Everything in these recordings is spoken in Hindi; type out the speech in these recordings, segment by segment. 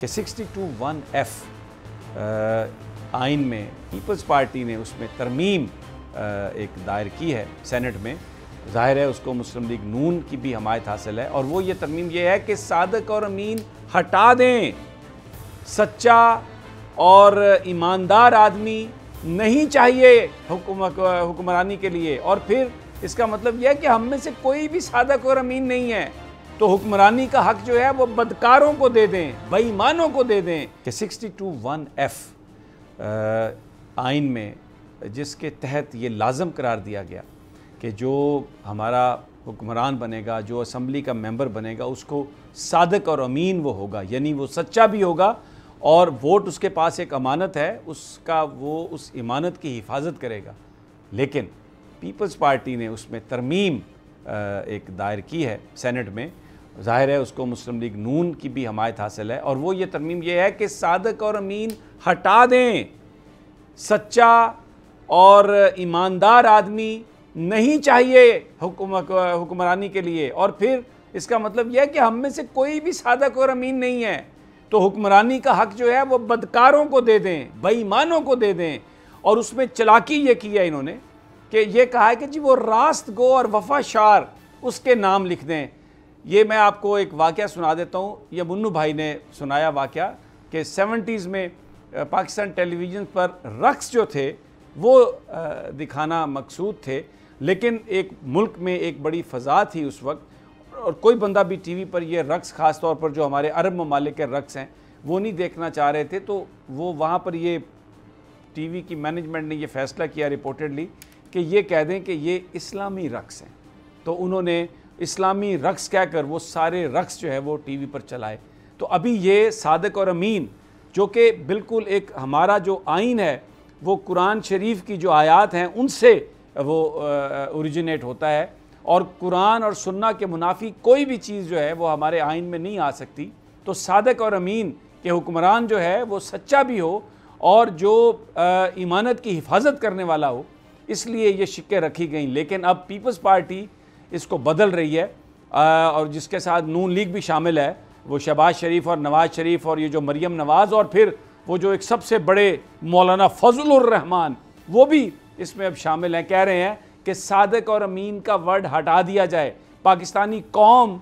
कि 62(1)(f) आइन में पीपल्स पार्टी ने उसमें तरमीम एक दायर की है सेनेट में। ज़ाहिर है उसको मुस्लिम लीग नून की भी हमायत हासिल है, और वो ये तरमीम ये है कि सादिक और अमीन हटा दें। सच्चा और ईमानदार आदमी नहीं चाहिए हुक्मरानी के लिए, और फिर इसका मतलब यह है कि हम में से कोई भी सादिक और अमीन नहीं है, तो हुक्मरानी का हक जो है वो बदकारों को दे दें, बेईमानों को दे दें। कि 62(1)(f) आइन में जिसके तहत ये लाजम करार दिया गया कि जो हमारा हुक्मरान बनेगा, जो असम्बली का मेंबर बनेगा, उसको सादिक और अमीन वो होगा, यानी वो सच्चा भी होगा और वोट उसके पास एक अमानत है, उसका वो उस इमानत की हिफाजत करेगा। लेकिन पीपल्स पार्टी ने उसमें तरमीम एक दायर की है सेनेट में। ज़ाहिर है उसको मुस्लिम लीग नून की भी हमायत हासिल है, और वो ये तरमीम ये है कि सादिक और अमीन हटा दें। सच्चा और ईमानदार आदमी नहीं चाहिए हुक्मरानी के लिए, और फिर इसका मतलब यह है कि हम में से कोई भी सादिक और अमीन नहीं है, तो हुक्मरानी का हक जो है वो बदकारों को दे दें, बेईमानों को दे दें। और उसमें चलाकी ये की है इन्होंने कि ये कहा है कि जी वो रास्त गो और वफाशार उसके नाम लिख दें। ये मैं आपको एक वाक़या सुना देता हूँ, ये मुन्नू भाई ने सुनाया वाक़या कि 70s में पाकिस्तान टेलीविज़न पर रक्स जो थे वो दिखाना मकसूद थे, लेकिन एक मुल्क में एक बड़ी फ़ज़ा थी उस वक्त, और कोई बंदा भी टीवी पर ये रक्स ख़ास तौर पर जो हमारे अरब ममालिक के रक्स हैं वो नहीं देखना चाह रहे थे। तो वो वहाँ पर ये टीवी की मैनेजमेंट ने ये फ़ैसला किया रिपोर्टेडली कि ये कह दें कि ये इस्लामी रक्स हैं। तो उन्होंने इस्लामी रक्स कहकर वो सारे रक्स जो है वो टीवी पर चलाए। तो अभी ये सादिक और अमीन जो कि बिल्कुल एक हमारा जो आइन है वो कुरान शरीफ की जो आयात हैं उनसे वो ओरिजिनेट होता है, और कुरान और सुन्ना के मुनाफी कोई भी चीज़ जो है वो हमारे आइन में नहीं आ सकती। तो सादिक और अमीन के हुक्मरान जो है वो सच्चा भी हो और जो ईमानत की हिफाजत करने वाला हो, इसलिए ये शिक्के रखी गई। लेकिन अब पीपल्स पार्टी इसको बदल रही है, और जिसके साथ नून लीग भी शामिल है, वो शहबाज शरीफ और नवाज़ शरीफ और ये जो मरियम नवाज़, और फिर वो जो एक सबसे बड़े मौलाना फजलुर रहमान, वो भी इसमें अब शामिल हैं। कह रहे हैं कि सादिक और अमीन का वर्ड हटा दिया जाए। पाकिस्तानी कौम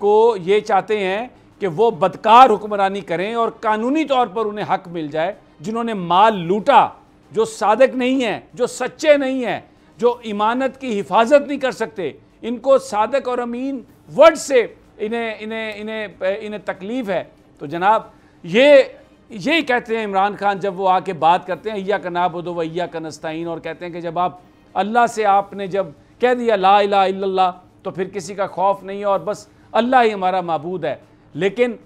को ये चाहते हैं कि वो बदकार हुक्मरानी करें और कानूनी तौर पर उन्हें हक मिल जाए। जिन्होंने माल लूटा, जो सादिक नहीं है, जो सच्चे नहीं हैं, जो ईमानत की हिफाजत नहीं कर सकते, इनको सादिक और अमीन वर्ड से इन्हें तकलीफ़ है। तो जनाब यही कहते हैं इमरान खान जब वो आके बात करते हैं इय्याका नअबुदु व इय्याका नस्तईन, और कहते हैं कि जब आप अल्लाह से आपने जब कह दिया ला इलाहा इल्लल्लाह तो फिर किसी का खौफ नहीं है और बस अल्लाह ही हमारा माबूद है। लेकिन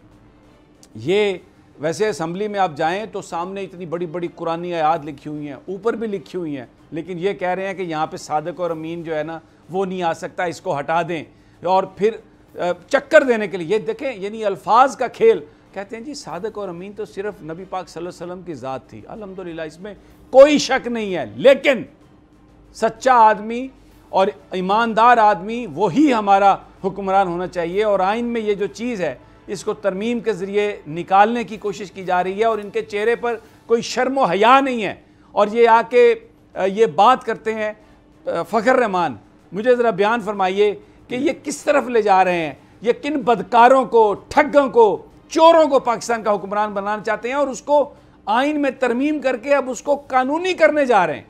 ये वैसे असम्बली में आप जाएं तो सामने इतनी बड़ी बड़ी कुरानी आयात लिखी हुई हैं, ऊपर भी लिखी हुई हैं, लेकिन ये कह रहे हैं कि यहाँ पे सादिक और अमीन जो है ना वो नहीं आ सकता, इसको हटा दें। और फिर चक्कर देने के लिए ये देखें, यानी अल्फाज का खेल। कहते हैं जी सादिक और अमीन तो सिर्फ नबी पाक सल्लल्लाहु अलैहि वसल्लम की ज़ात थी, अल्हम्दुलिल्लाह इसमें कोई शक नहीं है, लेकिन सच्चा आदमी और ईमानदार आदमी वही हमारा हुक्मरान होना चाहिए। और आइन में ये जो चीज़ है इसको तरमीम के ज़रिए निकालने की कोशिश की जा रही है, और इनके चेहरे पर कोई शर्म व हया नहीं है, और ये आके ये बात करते हैं। फ़खर रहमान, मुझे ज़रा बयान फरमाइए कि ये किस तरफ ले जा रहे हैं, ये किन बदकारों को, ठगों को, चोरों को पाकिस्तान का हुक्मरान बनाना चाहते हैं, और उसको आइन में तरमीम करके अब उसको कानूनी करने जा रहे हैं।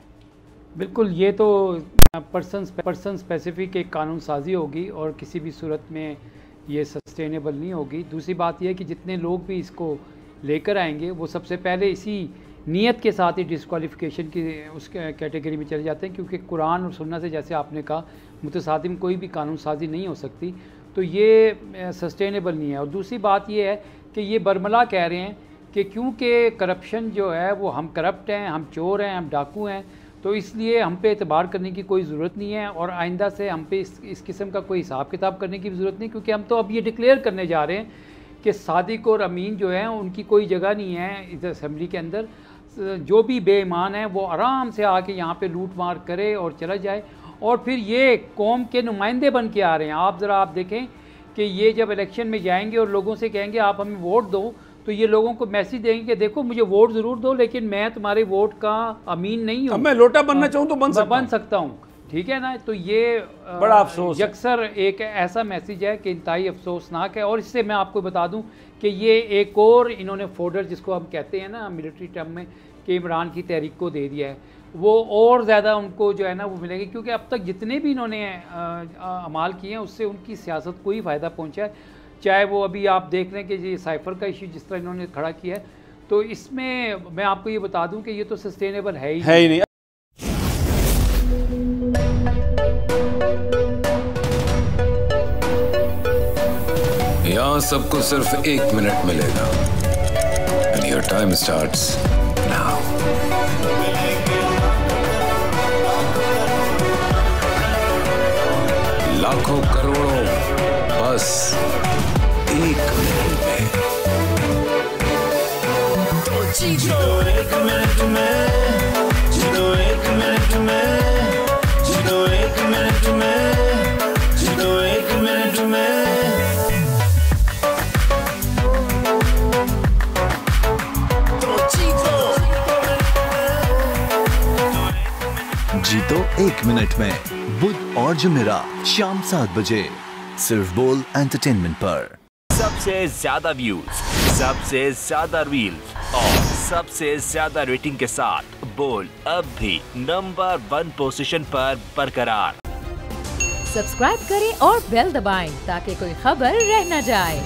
बिल्कुल, ये तो पर्सन स्पेसिफिक एक कानून साजी होगी और किसी भी सूरत में ये सस्टेनेबल नहीं होगी। दूसरी बात यह है कि जितने लोग भी इसको लेकर आएंगे वो सबसे पहले इसी नीयत के साथ ही डिस्क्वालिफिकेशन की उस कैटेगरी में चले जाते हैं, क्योंकि कुरान और सुन्नत से जैसे आपने कहा मुतसादिम कोई भी कानून साजी नहीं हो सकती, तो ये सस्टेनेबल नहीं है। और दूसरी बात ये है कि ये बरमला कह रहे हैं कि क्योंकि करप्शन जो है वो हम करप्ट हैं, हम चोर हैं, हम डाकू हैं, तो इसलिए हम पे एतबार करने की कोई ज़रूरत नहीं है, और आइंदा से हम पे इस किस्म का कोई हिसाब किताब करने की भी ज़रूरत नहीं, क्योंकि हम तो अब ये डिक्लेयर करने जा रहे हैं कि सादिक और अमीन जो हैं उनकी कोई जगह नहीं है इस असम्बली के अंदर। जो भी बेईमान है वो आराम से आके यहाँ पे लूट मार करे और चला जाए, और फिर ये कौम के नुमाइंदे बन के आ रहे हैं। आप ज़रा आप देखें कि ये जब इलेक्शन में जाएंगे और लोगों से कहेंगे आप हमें वोट दो, तो ये लोगों को मैसेज देंगे कि देखो मुझे वोट ज़रूर दो, लेकिन मैं तुम्हारे वोट का अमीन नहीं हूँ। मैं लोटा बनना चाहूँ तो बन सकता हूँ, ठीक है ना। तो ये बड़ा अफसोस यकसर एक ऐसा मैसेज है कि इंतहाई अफसोसनाक है। और इससे मैं आपको बता दूं कि ये एक और इन्होंने फोल्डर, जिसको हम कहते हैं ना मिलिट्री टर्म में, कि इमरान की तहरीक को दे दिया है, वो और ज़्यादा उनको जो है ना वो मिलेगी, क्योंकि अब तक जितने भी इन्होंने अमाल किए हैं उससे उनकी सियासत को ही फ़ायदा पहुँचा है। चाहे वो अभी आप देख रहे हैं कि ये साइफ़र का इशू जिस तरह इन्होंने खड़ा किया है, तो इसमें मैं आपको ये बता दूँ कि ये तो सस्टेनेबल है ही नहीं। यहाँ सबको सिर्फ 1 मिनट मिलेगा and your time starts now. लाखों करोड़ों बस 1 मिनट में। तो जीतो 1 मिनट में, जीतो 1 मिनट में, जीतो 1 मिनट में, जीतो 1 मिनट में। जीतो 1 मिनट में, बुध और जुमेरात शाम 7 बजे सिर्फ बोल एंटरटेनमेंट पर। सबसे ज्यादा व्यूज, सबसे ज्यादा रील्स और सबसे ज्यादा रेटिंग के साथ बोल अब भी नंबर 1 पोजीशन पर बरकरार। सब्सक्राइब करें और बेल दबाएं ताकि कोई खबर रह न जाए।